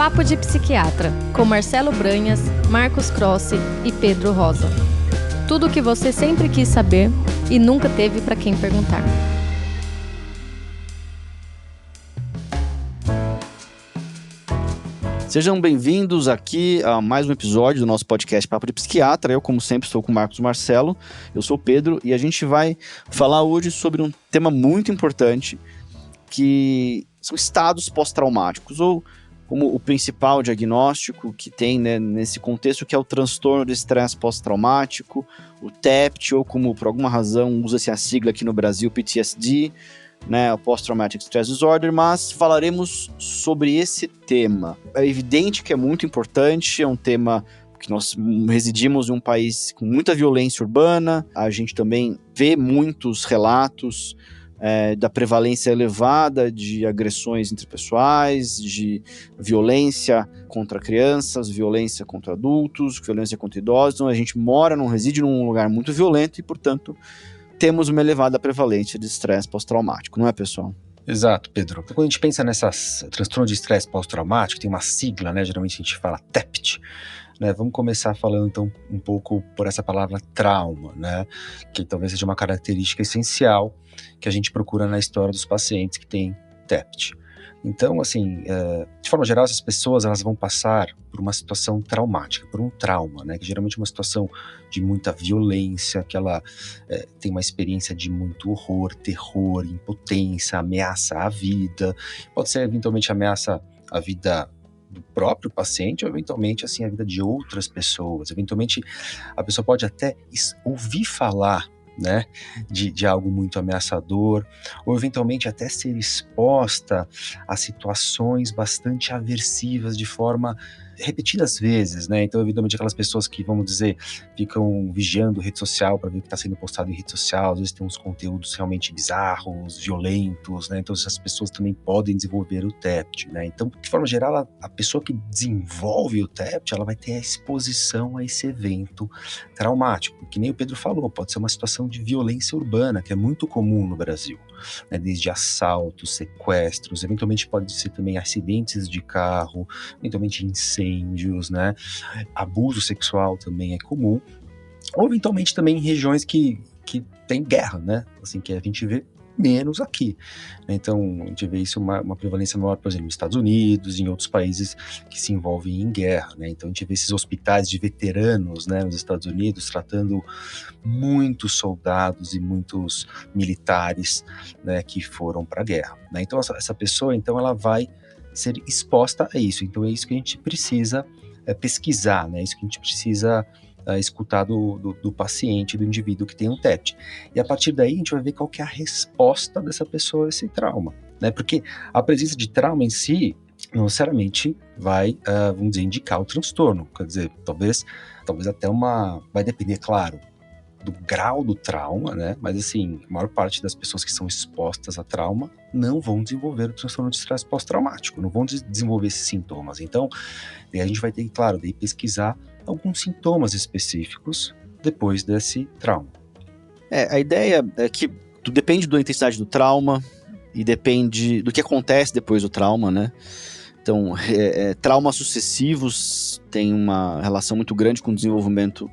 Papo de Psiquiatra, com Marcelo Branhas, Marcos Crossi e Pedro Rosa. Tudo o que você sempre quis saber e nunca teve para quem perguntar. Sejam bem-vindos aqui a mais um episódio do nosso podcast Papo de Psiquiatra. Eu, como sempre, estou com o Marcos Marcelo, eu sou o Pedro e a gente vai falar hoje sobre um tema muito importante, que são estados pós-traumáticos, ou como o principal diagnóstico que tem, né, nesse contexto, que é o transtorno de estresse pós-traumático, o TEPT, ou como por alguma razão usa-se a sigla aqui no Brasil, PTSD, né, o Post-Traumatic Stress Disorder, mas falaremos sobre esse tema. É evidente que é muito importante, é um tema que nós residimos em um país com muita violência urbana, a gente também vê muitos relatos da prevalência elevada de agressões interpessoais, de violência contra crianças, violência contra adultos, violência contra idosos. Então a gente reside num lugar muito violento e, portanto, temos uma elevada prevalência de estresse pós-traumático, não é, pessoal? Exato, Pedro. Quando a gente pensa nessas transtornos de estresse pós-traumático, tem uma sigla, né? Geralmente a gente fala TEPT, né? Vamos começar falando então um pouco por essa palavra trauma, né? Que talvez seja uma característica essencial que a gente procura na história dos pacientes que têm TEPT. Então, assim, de forma geral, essas pessoas elas vão passar por uma situação traumática, por um trauma, né? Que geralmente é uma situação de muita violência, que ela tem uma experiência de muito horror, terror, impotência, ameaça à vida. Pode ser, eventualmente, ameaça à vida do próprio paciente ou, eventualmente, assim, a vida de outras pessoas. Eventualmente, a pessoa pode até ouvir falar, né, de algo muito ameaçador, ou eventualmente até ser exposta a situações bastante aversivas de forma repetidas vezes, né? Então, evidentemente, aquelas pessoas que, vamos dizer, ficam vigiando rede social para ver o que está sendo postado em rede social, às vezes tem uns conteúdos realmente bizarros, violentos, né? Então, essas pessoas também podem desenvolver o TEPT, né? Então, de forma geral, a pessoa que desenvolve o TEPT, ela vai ter a exposição a esse evento traumático, que nem o Pedro falou, pode ser uma situação de violência urbana, que é muito comum no Brasil, né? Desde assaltos, sequestros, eventualmente pode ser também acidentes de carro, eventualmente incêndios, né? Abuso sexual também é comum, ou eventualmente também em regiões que tem guerra, né? Assim, que a gente vê menos aqui. Então, a gente vê isso uma prevalência maior, por exemplo, nos Estados Unidos, em outros países que se envolvem em guerra, né? Então, a gente vê esses hospitais de veteranos, né, nos Estados Unidos, tratando muitos soldados e muitos militares, né, que foram para a guerra, né? Então, essa pessoa, então, ela vai ser exposta a isso. Então, é isso que a gente precisa pesquisar, né? É isso que a gente precisa escutar do paciente, do indivíduo que tem um TEPT. E a partir daí a gente vai ver qual que é a resposta dessa pessoa a esse trauma, né? Porque a presença de trauma em si não necessariamente vai, vamos dizer, indicar o transtorno. Quer dizer, talvez até vai depender, claro, do grau do trauma, né? Mas assim, a maior parte das pessoas que são expostas a trauma não vão desenvolver o transtorno de estresse pós-traumático, não vão desenvolver esses sintomas. Então, daí a gente vai ter que, claro, daí pesquisar alguns sintomas específicos depois desse trauma. A ideia é que tudo depende da intensidade do trauma e depende do que acontece depois do trauma, né? Então, traumas sucessivos têm uma relação muito grande com o desenvolvimento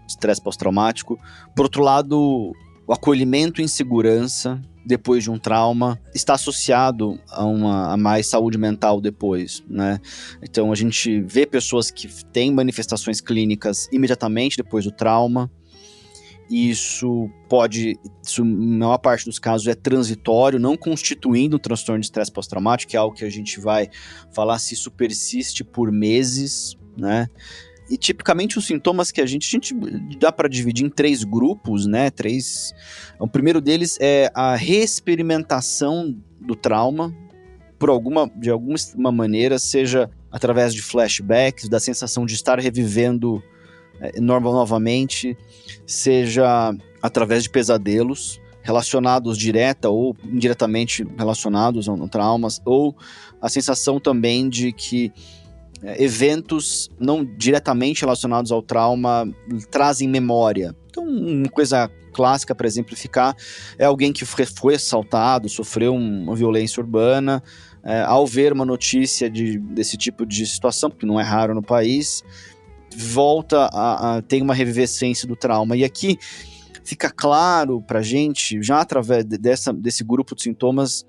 de estresse pós-traumático. Por outro lado, o acolhimento em segurança depois de um trauma está associado a mais saúde mental depois, né? Então, a gente vê pessoas que têm manifestações clínicas imediatamente depois do trauma. Isso, na maior parte dos casos, é transitório, não constituindo um transtorno de estresse pós-traumático, que é algo que a gente vai falar se isso persiste por meses, né? E tipicamente os sintomas que a gente dá para dividir em 3 grupos, né? O primeiro deles é a reexperimentação do trauma, de alguma maneira, seja através de flashbacks, da sensação de estar revivendo novamente, seja através de pesadelos relacionados direta ou indiretamente relacionados a traumas, ou a sensação também de que eventos não diretamente relacionados ao trauma trazem memória. Então, uma coisa clássica para exemplificar é alguém que foi assaltado, sofreu uma violência urbana, ao ver uma notícia desse tipo de situação, porque não é raro no país, volta a ter uma revivescência do trauma. E aqui fica claro para a gente, já através desse grupo de sintomas,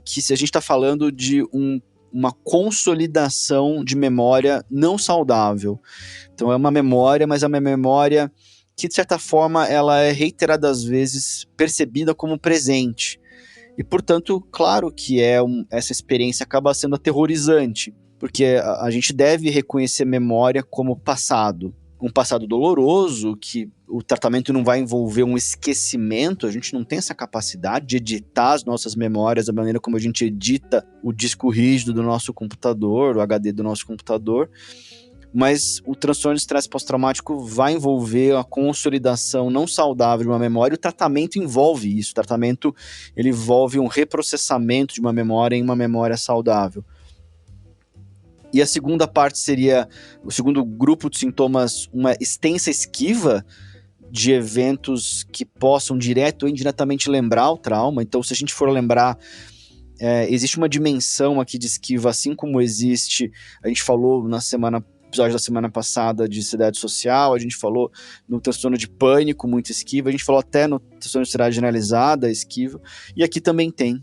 que se a gente está falando de uma consolidação de memória não saudável. Então é uma memória, mas é uma memória que, de certa forma, ela é reiteradas vezes percebida como presente. E, portanto, claro que essa experiência acaba sendo aterrorizante, porque a gente deve reconhecer memória como passado. Um passado doloroso, que o tratamento não vai envolver um esquecimento, a gente não tem essa capacidade de editar as nossas memórias da maneira como a gente edita o disco rígido do nosso computador, o HD do nosso computador, mas o transtorno de estresse pós-traumático vai envolver a consolidação não saudável de uma memória, e o tratamento envolve isso, o tratamento ele envolve um reprocessamento de uma memória em uma memória saudável. E a segunda parte seria, o segundo grupo de sintomas, uma extensa esquiva de eventos que possam direto ou indiretamente lembrar o trauma. Então, se a gente for lembrar, existe uma dimensão aqui de esquiva, assim como existe, a gente falou no episódio da semana passada de ansiedade social, a gente falou no transtorno de pânico, muito esquiva, a gente falou até no transtorno de ansiedade generalizada, esquiva, e aqui também tem,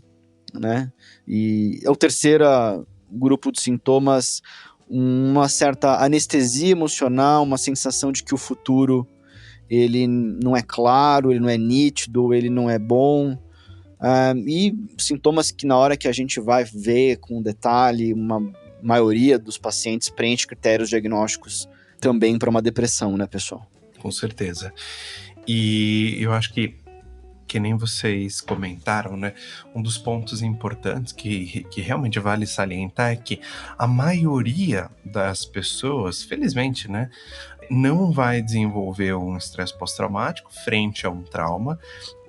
né? E é o terceiro grupo de sintomas, uma certa anestesia emocional, uma sensação de que o futuro ele não é claro, ele não é nítido, ele não é bom, e sintomas que na hora que a gente vai ver com detalhe, uma maioria dos pacientes preenche critérios diagnósticos também para uma depressão, né, pessoal? Com certeza. E eu acho que nem vocês comentaram, né, um dos pontos importantes que realmente vale salientar é que a maioria das pessoas, felizmente, né, não vai desenvolver um estresse pós-traumático frente a um trauma,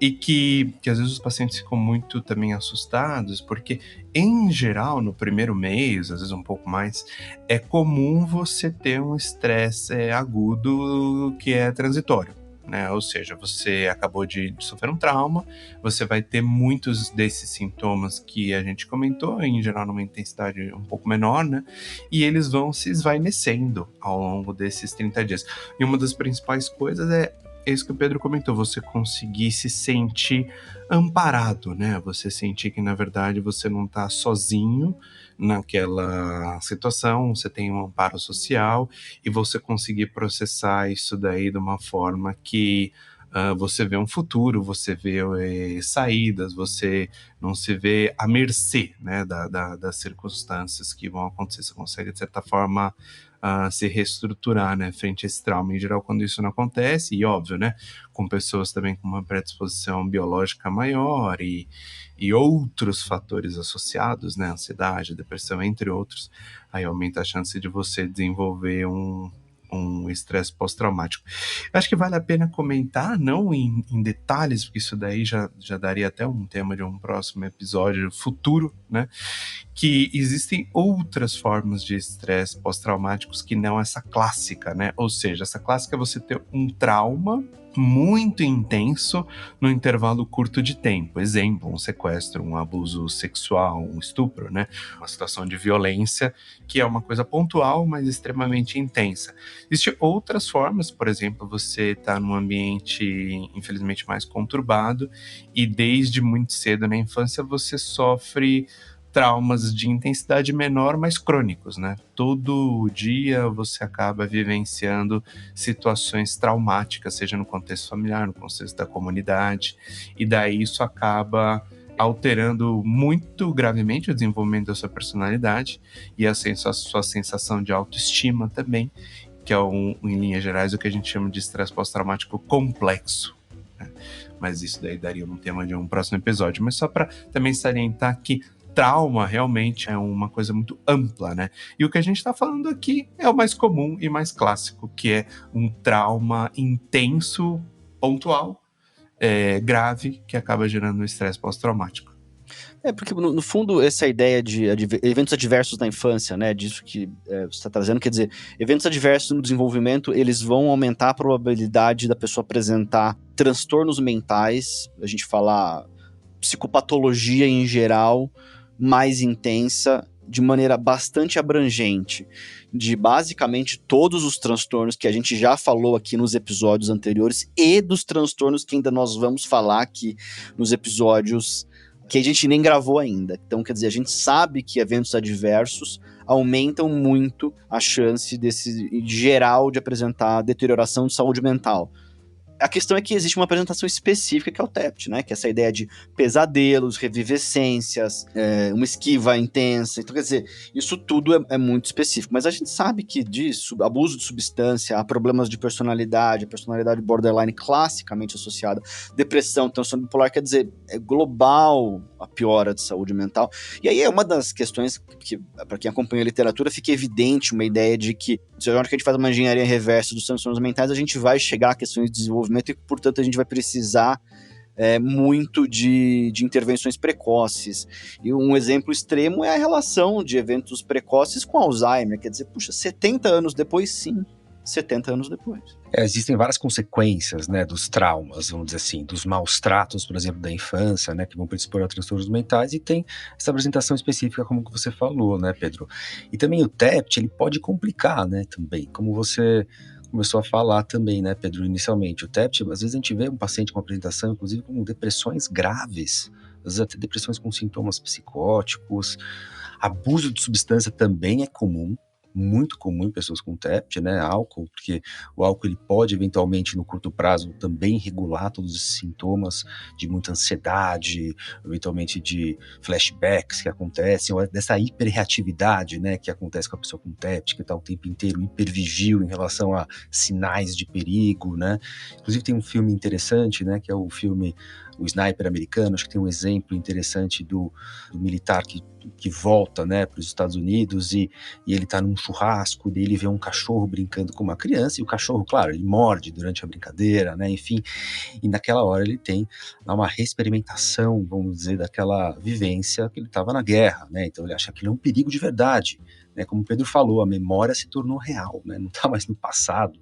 e que às vezes os pacientes ficam muito também assustados, porque em geral, no primeiro mês, às vezes um pouco mais, é comum você ter um estresse agudo que é transitório. Né? Ou seja, você acabou de sofrer um trauma, você vai ter muitos desses sintomas que a gente comentou, em geral numa intensidade um pouco menor, né? E eles vão se esvainecendo ao longo desses 30 dias. E uma das principais coisas é isso que o Pedro comentou, você conseguir se sentir amparado, né? Você sentir que, na verdade, você não está sozinho naquela situação, você tem um amparo social e você conseguir processar isso daí de uma forma que você vê um futuro, você vê saídas, você não se vê à mercê, né, das circunstâncias que vão acontecer. Você consegue, de certa forma, se reestruturar, né, frente a esse trauma. Em geral, quando isso não acontece, e óbvio, né, com pessoas também com uma predisposição biológica maior e outros fatores associados, né, ansiedade, depressão, entre outros, aí aumenta a chance de você desenvolver um estresse pós-traumático. Acho que vale a pena comentar, não em detalhes, porque isso daí já daria até um tema de um próximo episódio futuro, né? Que existem outras formas de estresse pós-traumáticos que não essa clássica, né? Ou seja, essa clássica é você ter um trauma muito intenso no intervalo curto de tempo. Exemplo, um sequestro, um abuso sexual, um estupro, né? Uma situação de violência que é uma coisa pontual, mas extremamente intensa. Existem outras formas, por exemplo, você está num ambiente, infelizmente, mais conturbado e desde muito cedo na infância você sofre traumas de intensidade menor, mas crônicos, né? Todo dia você acaba vivenciando situações traumáticas, seja no contexto familiar, no contexto da comunidade, e daí isso acaba alterando muito gravemente o desenvolvimento da sua personalidade e a sua sensação de autoestima também, que é, em linhas gerais, o que a gente chama de estresse pós-traumático complexo, né? Mas isso daí daria um tema de um próximo episódio. Mas só para também salientar que trauma realmente é uma coisa muito ampla, né? E o que a gente está falando aqui é o mais comum e mais clássico, que é um trauma intenso, pontual, grave, que acaba gerando um estresse pós-traumático. Porque no fundo essa ideia de eventos adversos na infância, né, disso que você está trazendo, quer dizer, eventos adversos no desenvolvimento, eles vão aumentar a probabilidade da pessoa apresentar transtornos mentais, a gente falar psicopatologia em geral, mais intensa, de maneira bastante abrangente, de basicamente todos os transtornos que a gente já falou aqui nos episódios anteriores e dos transtornos que ainda nós vamos falar aqui nos episódios que a gente nem gravou ainda. Então, quer dizer, a gente sabe que eventos adversos aumentam muito a chance desse geral de apresentar deterioração de saúde mental. A questão é que existe uma apresentação específica que é o TEPT, né? Que é essa ideia de pesadelos, revivescências, uma esquiva intensa. Então, quer dizer, isso tudo é muito específico. Mas a gente sabe que de abuso de substância, há problemas de personalidade, a personalidade borderline classicamente associada, depressão, transtorno bipolar, quer dizer, é global a piora de saúde mental. E aí é uma das questões que, para quem acompanha a literatura, fica evidente uma ideia de que, se a gente faz uma engenharia reversa dos transtornos mentais, a gente vai chegar a questões de desenvolvimento e, portanto, a gente vai precisar muito de intervenções precoces. E um exemplo extremo é a relação de eventos precoces com Alzheimer. Quer dizer, 70 anos depois, sim. 70 anos depois. Existem várias consequências, né, dos traumas, vamos dizer assim, dos maus tratos, por exemplo, da infância, né, que vão predispor a transtornos mentais, e tem essa apresentação específica, como que você falou, né, Pedro? E também o TEPT, ele pode complicar, né, também, como você começou a falar também, né, Pedro, inicialmente. O TEPT, às vezes a gente vê um paciente com apresentação, inclusive com depressões graves, às vezes até depressões com sintomas psicóticos. Abuso de substância também é comum, muito comum em pessoas com TEPT, né, álcool, porque o álcool ele pode eventualmente no curto prazo também regular todos esses sintomas de muita ansiedade, eventualmente de flashbacks que acontecem, ou dessa hiperreatividade, né, que acontece com a pessoa com TEPT, que está o tempo inteiro hipervigil em relação a sinais de perigo, né. Inclusive tem um filme interessante, né, que é o filme O Sniper Americano, acho que tem um exemplo interessante do militar que volta, né, para os Estados Unidos e ele está num churrasco, daí ele vê um cachorro brincando com uma criança, e o cachorro, claro, ele morde durante a brincadeira, né, enfim, e naquela hora ele tem uma reexperimentação, vamos dizer, daquela vivência que ele estava na guerra, né, então ele acha que ele é um perigo de verdade, né, como o Pedro falou, a memória se tornou real, né, não está mais no passado,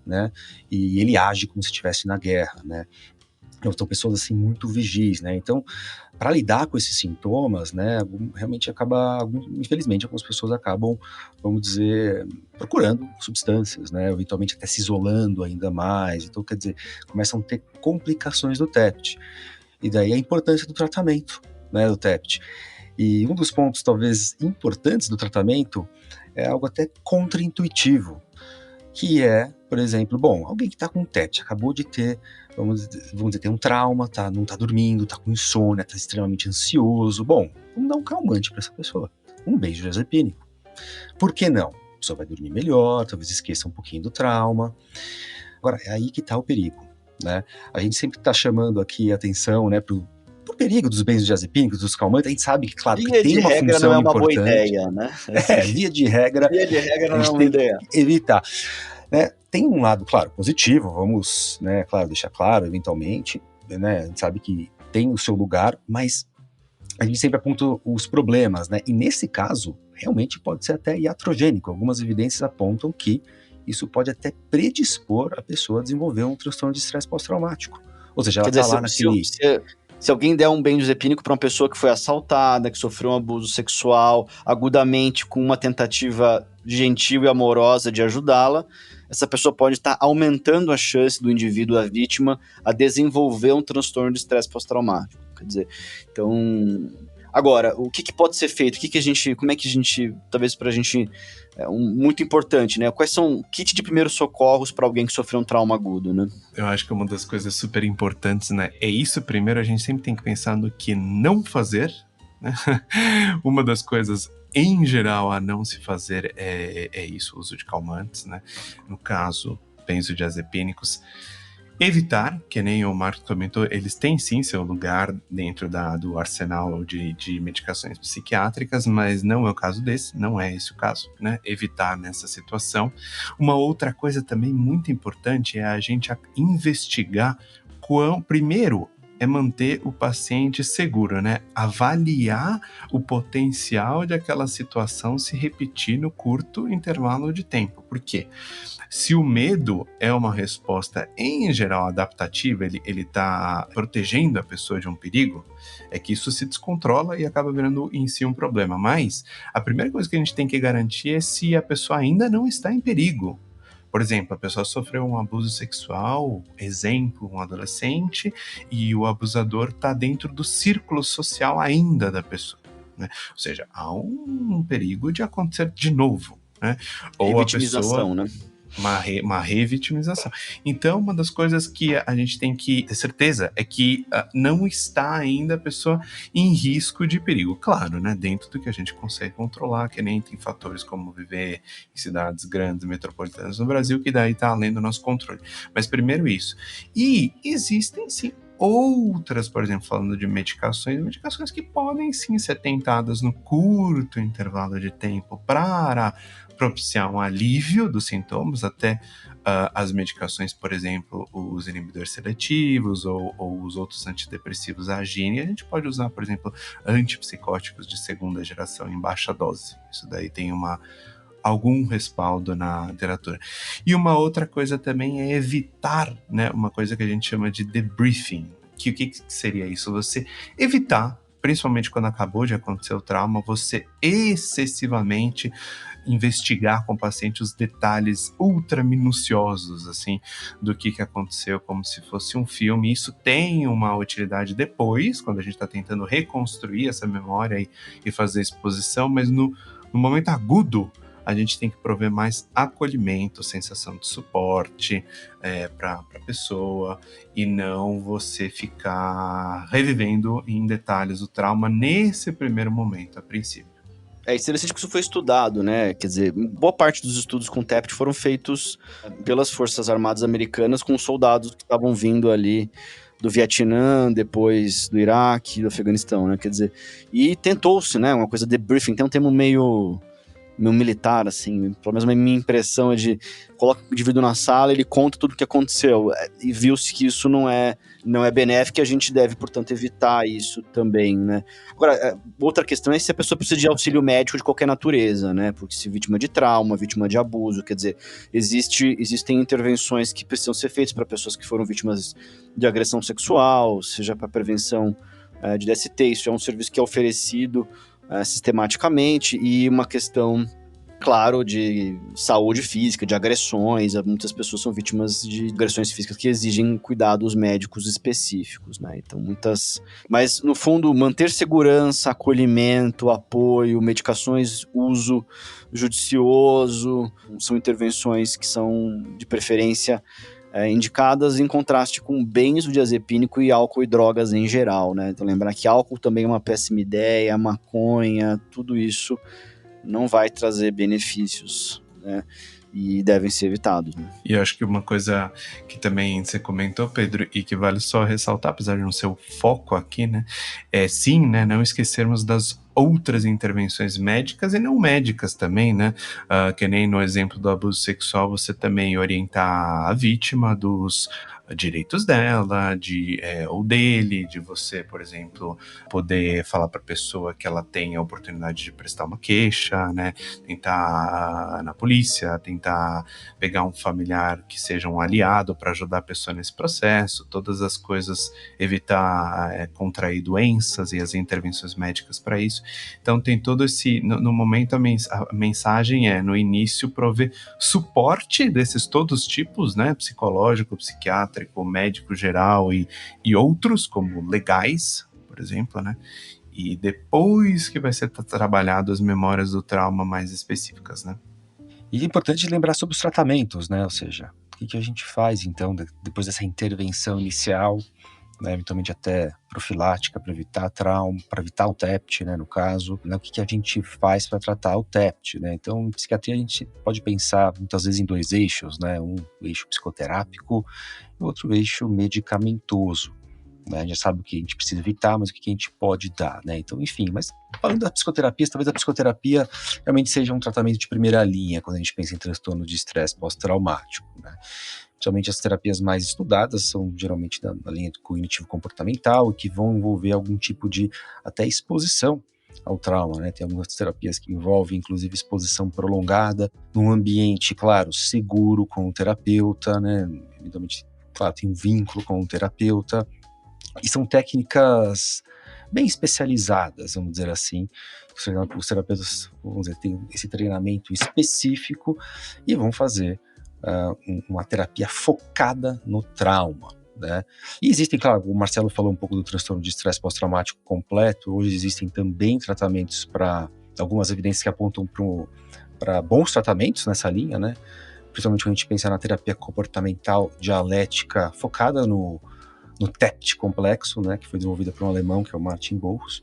né, e ele age como se estivesse na guerra, né. Então, pessoas assim muito vigis, né? Então, para lidar com esses sintomas, né, realmente infelizmente, algumas pessoas acabam, vamos dizer, procurando substâncias, né? Eventualmente até se isolando ainda mais. Então, quer dizer, começam a ter complicações do TEPT. E daí a importância do tratamento, né, do TEPT. E um dos pontos, talvez, importantes do tratamento é algo até contraintuitivo, que é, por exemplo, alguém que está com TEPT, acabou de ter, vamos dizer, tem um trauma, não está dormindo, está com insônia, está extremamente ansioso. Vamos dar um calmante para essa pessoa. Um benzodiazepínico. Por que não? A pessoa vai dormir melhor, talvez esqueça um pouquinho do trauma. Agora, é aí que está o perigo, né? A gente sempre está chamando aqui a atenção, né, pro perigo dos benzodiazepínicos, dos calmantes. A gente sabe que, claro, que tem uma função não é uma importante. Boa ideia, né? Via de regra, não é uma ideia. Evitar. Né? Tem um lado, claro, positivo, vamos, né, claro, deixar claro, eventualmente, né, a gente sabe que tem o seu lugar, mas a gente sempre aponta os problemas, né, e nesse caso, realmente pode ser até iatrogênico. Algumas evidências apontam que isso pode até predispor a pessoa a desenvolver um transtorno de estresse pós-traumático. Ou seja, ela está lá naquele... Se alguém der um benzodiazepínico para uma pessoa que foi assaltada, que sofreu um abuso sexual, agudamente com uma tentativa gentil e amorosa de ajudá-la, essa pessoa pode estar aumentando a chance do indivíduo, da vítima, a desenvolver um transtorno de estresse pós-traumático. Quer dizer, então... Agora, o que pode ser feito? Como é que a gente, talvez pra gente, muito importante, né? Quais são o kit de primeiros socorros para alguém que sofreu um trauma agudo, né? Eu acho que uma das coisas super importantes, né? É isso, primeiro, a gente sempre tem que pensar no que não fazer, né? Uma das coisas, em geral, a não se fazer é isso, o uso de calmantes, né? No caso, benzodiazepínicos. Evitar, que nem o Marcos comentou, eles têm sim seu lugar dentro do arsenal de medicações psiquiátricas, mas não é o caso desse, não é esse o caso, né? Evitar nessa situação. Uma outra coisa também muito importante é a gente investigar primeiro, é manter o paciente seguro, né? Avaliar o potencial de aquela situação se repetir no curto intervalo de tempo. Por quê? Se o medo é uma resposta, em geral, adaptativa, ele está protegendo a pessoa de um perigo, é que isso se descontrola e acaba virando em si um problema. Mas a primeira coisa que a gente tem que garantir é se a pessoa ainda não está em perigo. Por exemplo, a pessoa sofreu um abuso sexual, exemplo, um adolescente, e o abusador está dentro do círculo social ainda da pessoa, né? Ou seja, há um perigo de acontecer de novo, né? Ou a pessoa... né? Uma revitimização. Então, uma das coisas que a gente tem que ter certeza é que não está ainda a pessoa em risco de perigo. Claro, né? Dentro do que a gente consegue controlar, que nem tem fatores como viver em cidades grandes, metropolitanas no Brasil, que daí está além do nosso controle. Mas primeiro isso. E existem, sim, outras, por exemplo, falando de medicações que podem sim ser tentadas no curto intervalo de tempo para propiciar um alívio dos sintomas, até as medicações, por exemplo, os inibidores seletivos ou os outros antidepressivos agirem. A gente pode usar, por exemplo, antipsicóticos de segunda geração em baixa dose. Isso daí tem algum respaldo na literatura. E uma outra coisa também é evitar, né, uma coisa que a gente chama de debriefing. O que seria isso? Você evitar, principalmente quando acabou de acontecer o trauma, você excessivamente investigar com o paciente os detalhes ultra minuciosos, assim, do que aconteceu, como se fosse um filme. Isso tem uma utilidade depois, quando a gente está tentando reconstruir essa memória e fazer exposição, mas no momento agudo, a gente tem que prover mais acolhimento, sensação de suporte para a pessoa, e não você ficar revivendo em detalhes o trauma nesse primeiro momento, a princípio. É interessante que isso foi estudado, né? Quer dizer, boa parte dos estudos com TEPT foram feitos pelas Forças Armadas Americanas com soldados que estavam vindo ali do Vietnã, depois do Iraque, do Afeganistão, né? Quer dizer, e tentou-se, né? Uma coisa de debriefing, tem um termo meio militar, assim, pelo menos a minha impressão é de coloca o indivíduo na sala, ele conta tudo o que aconteceu, e viu-se que isso não é benéfico, e a gente deve, portanto, evitar isso também, né? Agora, outra questão é se a pessoa precisa de auxílio médico de qualquer natureza, né? Porque se vítima de trauma, vítima de abuso, quer dizer, existem intervenções que precisam ser feitas para pessoas que foram vítimas de agressão sexual, seja para prevenção de DST, isso é um serviço que é oferecido sistematicamente, e uma questão, claro, de saúde física, de agressões. Muitas pessoas são vítimas de agressões físicas que exigem cuidados médicos específicos, né? Então, mas, no fundo, manter segurança, acolhimento, apoio, medicações, uso judicioso, são intervenções que são, de preferência, indicadas em contraste com benzodiazepínico e álcool e drogas em geral, né? Então lembrar que álcool também é uma péssima ideia, maconha, tudo isso não vai trazer benefícios, né? E devem ser evitados, né? E eu acho que uma coisa que também você comentou, Pedro, e que vale só ressaltar, apesar de não ser o foco aqui, né? Sim, né? Não esquecermos das outras intervenções médicas e não médicas também, né? Que nem no exemplo do abuso sexual, você também orientar a vítima dos direitos dela, ou dele, de você, por exemplo, poder falar para a pessoa que ela tem a oportunidade de prestar uma queixa, né? Tentar na polícia, tentar pegar um familiar que seja um aliado para ajudar a pessoa nesse processo, todas as coisas, evitar contrair doenças e as intervenções médicas para isso. Então tem todo esse, no momento a mensagem no início, prover suporte desses todos os tipos, né? Psicológico, psiquiátrico, médico geral e outros, como legais, por exemplo, né? E depois que vai ser trabalhado as memórias do trauma mais específicas, né? E é importante lembrar sobre os tratamentos, né? Ou seja, o que a gente faz, então, depois dessa intervenção inicial, né, eventualmente até profilática, para evitar trauma, para evitar o TEPT, né, no caso, né, o que a gente faz para tratar o TEPT, né? Então, em psiquiatria a gente pode pensar muitas vezes em dois eixos, né? Um eixo psicoterápico e outro eixo medicamentoso, né? A gente já sabe o que a gente precisa evitar, mas o que a gente pode dar, né? Então, enfim, mas falando da psicoterapia, talvez a psicoterapia realmente seja um tratamento de primeira linha quando a gente pensa em transtorno de estresse pós-traumático, né? Geralmente as terapias mais estudadas são geralmente na linha do cognitivo-comportamental e que vão envolver algum tipo de até exposição ao trauma, né? Tem algumas terapias que envolvem, inclusive, exposição prolongada num ambiente, claro, seguro com o terapeuta, né? Eventualmente, claro, tem um vínculo com o terapeuta. E são técnicas bem especializadas, vamos dizer assim. Os terapeutas, vamos dizer, têm esse treinamento específico e vão fazer uma terapia focada no trauma, né? E existem, claro, o Marcelo falou um pouco do transtorno de estresse pós-traumático completo. Hoje existem também tratamentos para algumas evidências que apontam para bons tratamentos nessa linha, né? Principalmente quando a gente pensa na terapia comportamental dialética focada no TEPT complexo, né, que foi desenvolvida por um alemão, que é o Martin Borros,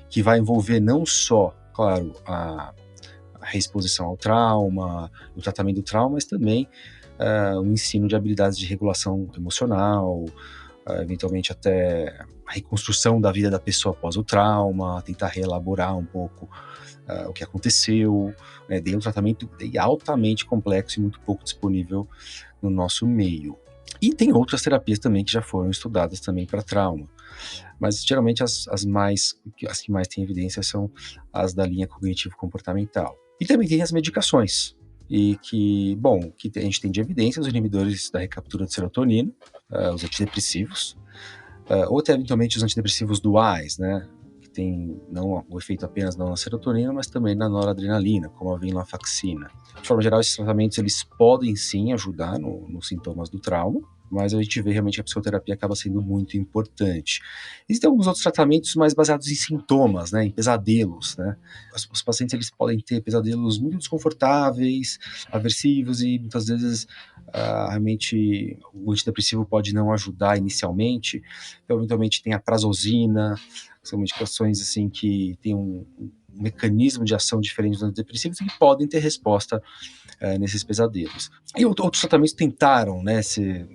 que vai envolver não só, claro, a reexposição ao trauma, o tratamento do trauma, mas também o ensino de habilidades de regulação emocional, eventualmente até a reconstrução da vida da pessoa após o trauma, tentar reelaborar um pouco o que aconteceu, né? Daí um tratamento altamente complexo e muito pouco disponível no nosso meio. E tem outras terapias também que já foram estudadas também para trauma, mas geralmente as que mais têm evidência são as da linha cognitivo-comportamental. E também tem as medicações, e que a gente tem de evidência os inibidores da recaptura de serotonina, os antidepressivos, ou até eventualmente os antidepressivos duais, né, que tem não o efeito apenas não na serotonina, mas também na noradrenalina, como a venlafaxina. De forma geral, esses tratamentos eles podem sim ajudar nos sintomas do trauma, mas a gente vê realmente que a psicoterapia acaba sendo muito importante. Existem alguns outros tratamentos mais baseados em sintomas, né, em pesadelos, né. Os pacientes eles podem ter pesadelos muito desconfortáveis, aversivos e muitas vezes realmente o antidepressivo pode não ajudar inicialmente. Então, eventualmente tem a prazosina, são medicações assim que têm um mecanismo de ação diferente dos antidepressivos e que podem ter resposta nesses pesadelos. E outros tratamentos tentaram, né, ser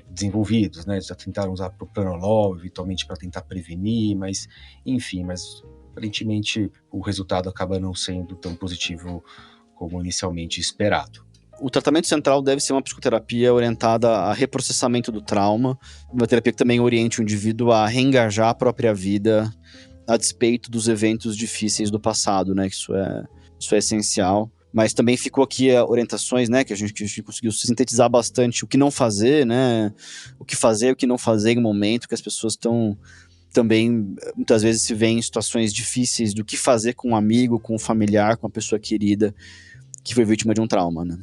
desenvolvidos, né, já tentaram usar propranolol, eventualmente para tentar prevenir, mas aparentemente o resultado acaba não sendo tão positivo como inicialmente esperado. O tratamento central deve ser uma psicoterapia orientada a reprocessamento do trauma, uma terapia que também oriente o indivíduo a reengajar a própria vida a despeito dos eventos difíceis do passado, né? Isso é essencial. Mas também ficou aqui orientações, né? Que a gente conseguiu sintetizar bastante o que não fazer, né? O que fazer, o que não fazer em um momento que as pessoas estão também, muitas vezes, se veem em situações difíceis do que fazer com um amigo, com um familiar, com uma pessoa querida que foi vítima de um trauma, né?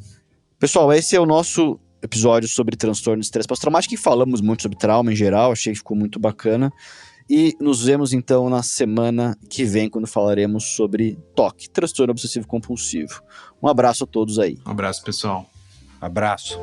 Pessoal, esse é o nosso episódio sobre transtorno de estresse pós-traumático, que falamos muito sobre trauma em geral, achei que ficou muito bacana. E nos vemos então na semana que vem, quando falaremos sobre TOC, transtorno obsessivo compulsivo. Um abraço a todos aí. Um abraço, pessoal. Abraço.